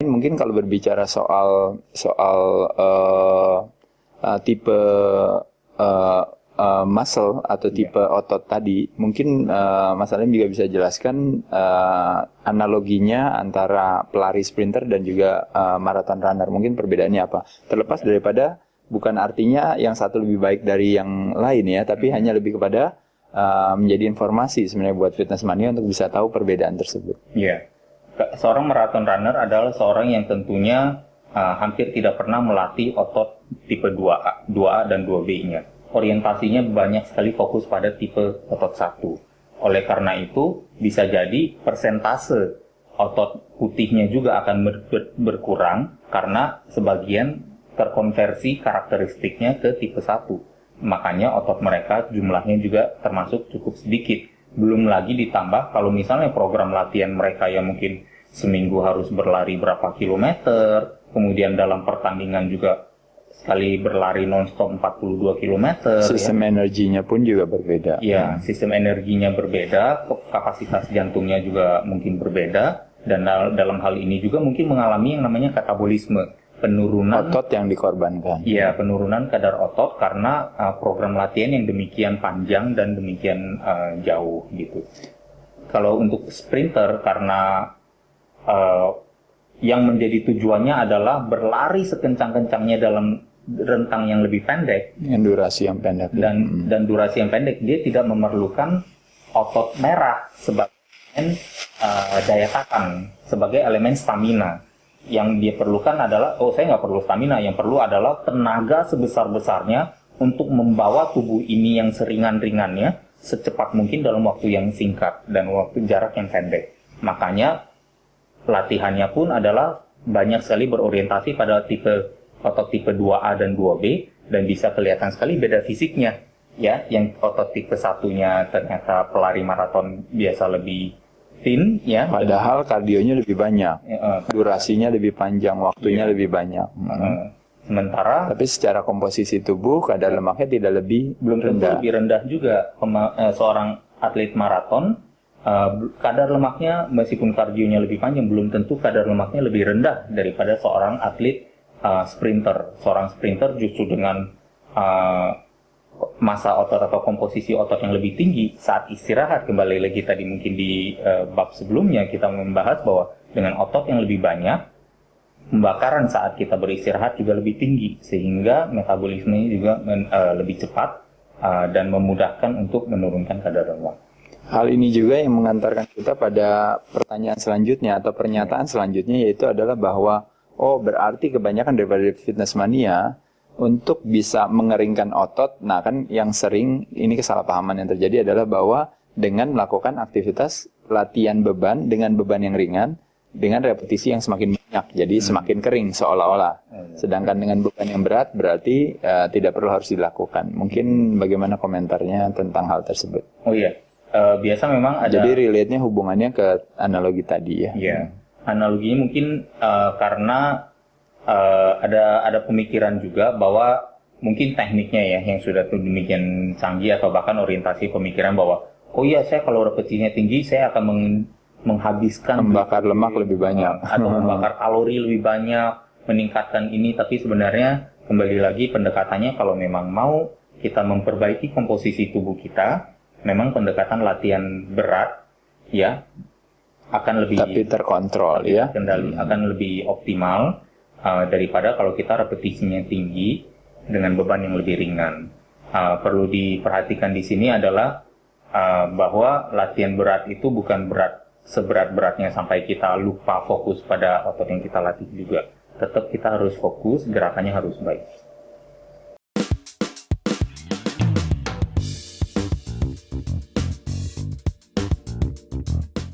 Mungkin kalau berbicara soal tipe muscle atau tipe otot tadi, mungkin Mas Alim juga bisa jelaskan analoginya antara pelari sprinter dan juga marathon runner. Mungkin perbedaannya apa? Terlepas daripada bukan artinya yang satu lebih baik dari yang lain ya, tapi hanya lebih kepada menjadi informasi sebenarnya buat fitness mania untuk bisa tahu perbedaan tersebut. Iya. Seorang marathon runner adalah seorang yang tentunya hampir tidak pernah melatih otot tipe 2A, 2A dan 2B-nya. Orientasinya banyak sekali fokus pada tipe otot 1. Oleh karena itu, bisa jadi persentase otot putihnya juga akan berkurang karena sebagian terkonversi karakteristiknya ke tipe 1. Makanya otot mereka jumlahnya juga termasuk cukup sedikit. Belum lagi ditambah kalau misalnya program latihan mereka yang mungkin seminggu harus berlari berapa kilometer, kemudian dalam pertandingan juga sekali berlari non-stop 42 kilometer. Sistem energinya pun juga berbeda. Ya, sistem energinya berbeda, kapasitas jantungnya juga mungkin berbeda, dan dalam hal ini juga mungkin mengalami yang namanya katabolisme. Penurunan otot yang dikorbankan. Iya, penurunan kadar otot karena program latihan yang demikian panjang dan demikian jauh gitu. Kalau untuk sprinter karena yang menjadi tujuannya adalah berlari sekencang-kencangnya dalam rentang yang lebih pendek, yang durasi yang pendek dan durasi yang pendek, dia tidak memerlukan otot merah sebagai daya tahan, sebagai elemen stamina. Yang dia perlukan adalah, saya nggak perlu stamina, yang perlu adalah tenaga sebesar-besarnya untuk membawa tubuh ini yang seringan-ringannya secepat mungkin dalam waktu yang singkat dan waktu jarak yang pendek. Makanya latihannya pun adalah banyak sekali berorientasi pada otot tipe 2A dan 2B, dan bisa kelihatan sekali beda fisiknya. Ya, yang otot tipe 1-nya ternyata pelari maraton biasa lebih thin, ya. Padahal kardionya lebih banyak, durasinya lebih panjang, waktunya lebih banyak. Sementara, tapi secara komposisi tubuh kadar lemaknya tidak lebih rendah. Lebih rendah juga. Seorang atlet maraton, kadar lemaknya meskipun kardionya lebih panjang, belum tentu kadar lemaknya lebih rendah daripada seorang atlet sprinter. Seorang sprinter justru dengan massa otot atau komposisi otot yang lebih tinggi saat istirahat, kembali lagi tadi mungkin di bab sebelumnya kita membahas bahwa dengan otot yang lebih banyak, pembakaran saat kita beristirahat juga lebih tinggi, sehingga metabolismenya juga lebih cepat dan memudahkan untuk menurunkan kadar lemak. Hal ini juga yang mengantarkan kita pada pertanyaan selanjutnya atau pernyataan selanjutnya, yaitu adalah bahwa berarti kebanyakan daripada fitness mania untuk bisa mengeringkan otot. Nah kan yang sering ini kesalahpahaman yang terjadi adalah bahwa dengan melakukan aktivitas latihan beban dengan beban yang ringan dengan repetisi yang semakin banyak, jadi semakin kering seolah-olah. Sedangkan dengan beban yang berat berarti tidak perlu harus dilakukan. Mungkin bagaimana komentarnya tentang hal tersebut? Oh iya, biasa memang ada. Jadi relate-nya hubungannya ke analogi tadi ya. Iya, analoginya mungkin karena ada pemikiran juga bahwa mungkin tekniknya ya yang sudah demikian canggih, atau bahkan orientasi pemikiran bahwa saya kalau repetisinya tinggi saya akan menghabiskan membakar lemak lebih banyak atau membakar kalori lebih banyak, meningkatkan ini. Tapi sebenarnya kembali lagi pendekatannya, kalau memang mau kita memperbaiki komposisi tubuh kita, memang pendekatan latihan berat ya akan lebih terkontrol ya, akan lebih optimal daripada kalau kita repetisinya tinggi dengan beban yang lebih ringan. Perlu diperhatikan di sini adalah bahwa latihan berat itu bukan seberat-beratnya sampai kita lupa fokus pada otot yang kita latih juga. Tetap kita harus fokus, gerakannya harus baik.